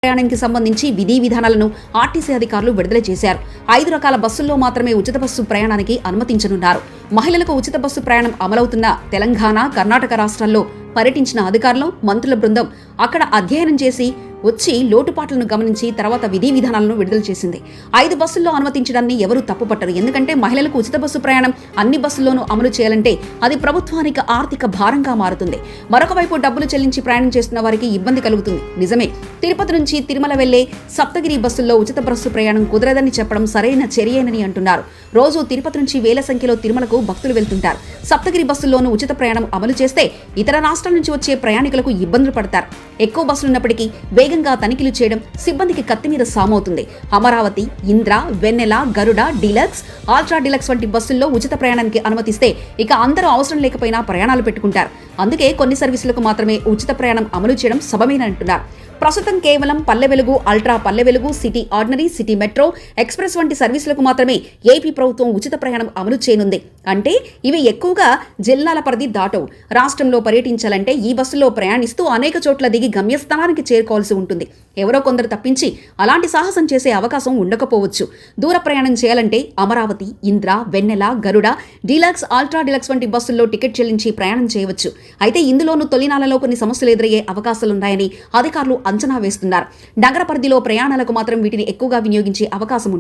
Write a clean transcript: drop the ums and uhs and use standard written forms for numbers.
ప్రయాణానికి సంబంధించి విధి విధానాలను ఆర్టీసీ అధికారులు విడుదల చేశారు. 5 రకాల బస్సుల్లో మాత్రమే ఉచిత బస్సు ప్రయాణానికి అనుమతించనున్నారు. మహిళలకు ఉచిత బస్సు ప్రయాణం అమలవుతున్న తెలంగాణ, కర్ణాటక రాష్ట్రాల్లో పర్యటించిన అధికారులు, మంత్రుల బృందం అక్కడ అధ్యయనం చేసి వచ్చి లోటుపాట్లను గమనించి తర్వాత విధి విధానాలను విడుదల చేసింది. 5 బస్సుల్లో అనుమతించడాన్ని ఎవరూ తప్పుపట్టరు. ఎందుకంటే మహిళలకు ఉచిత బస్సు ప్రయాణం అన్ని బస్సుల్లోనూ అమలు చేయాలంటే అది ప్రభుత్వానికి ఆర్థిక భారంగా మారుతుంది. మరొక వైపు డబ్బులు చెల్లించి ప్రయాణం చేస్తున్న వారికి ఇబ్బంది కలుగుతుంది. నిజమే, తిరుపతి నుంచి తిరుమల వెళ్లే సప్తగిరి బస్సుల్లో ఉచిత బస్సు ప్రయాణం కుదరదని చెప్పడం సరైన చర్యేనని అంటున్నారు. రోజు తిరుపతి నుంచి వేల సంఖ్యలో తిరుమలకు భక్తులు వెళ్తుంటారు. సప్తగిరి బస్సుల్లోనూ ఉచిత ప్రయాణం అమలు చేస్తే ఇతర రాష్ట్రాల నుంచి వచ్చే ప్రయాణికులకు ఇబ్బందులు పడతారు. ఎక్కువ బస్సులున్నప్పటికీ వేగంగా తనిఖీలు చేయడం సిబ్బందికి కత్తి మీద సామవుతుంది. అమరావతి, ఇంద్ర, వెన్నెల, గరుడ, డీలక్స్, అల్ట్రా డీలక్స్ వంటి బస్సుల్లో ఉచిత ప్రయాణానికి అనుమతిస్తే ఇక అందరూ అవసరం లేకపోయినా ప్రయాణాలు పెట్టుకుంటారు. అందుకే కొన్ని సర్వీసులకు మాత్రమే ఉచిత ప్రయాణం అమలు చేయడం శుభమేనంటున్నారు. ప్రస్తుతం కేవలం Palle Velugu, ultra Palle Velugu, city ordinary, city metro, express వంటి సర్వీసులకు మాత్రమే ఏపీ ప్రభుత్వం ఉచిత ప్రయాణం అమలు చేయనుంది. అంటే ఇవి ఎక్కువగా జిల్లాల పరిధి దాటవు. రాష్ట్రంలో పర్యటించాలంటే ఈ బస్సులో ప్రయాణిస్తూ అనేక చోట్ల దిగి గమ్యస్థానానికి చేరుకోవాల్సి ఉంటుంది. ఎవరో కొందరు తప్పించి అలాంటి సాహసం చేసే అవకాశం ఉండకపోవచ్చు. దూర ప్రయాణం చేయాలంటే అమరావతి, ఇంద్ర, వెన్నెల, గరుడ, డీలక్స్, అల్ట్రా డీలక్స్ వంటి బస్సుల్లో టికెట్ చెల్లించి ప్రయాణం చేయవచ్చు. అయితే ఇందులోనూ తొలినాళ్లలో కొన్ని సమస్యలు ఎదురయ్యే అవకాశాలున్నాయని అధికారులు అంచనా వేస్తున్నారు. నగర పరిధిలో ప్రయాణాలకు మాత్రం వీటిని ఎక్కువగా వినియోగించే అవకాశం ఉంటుంది.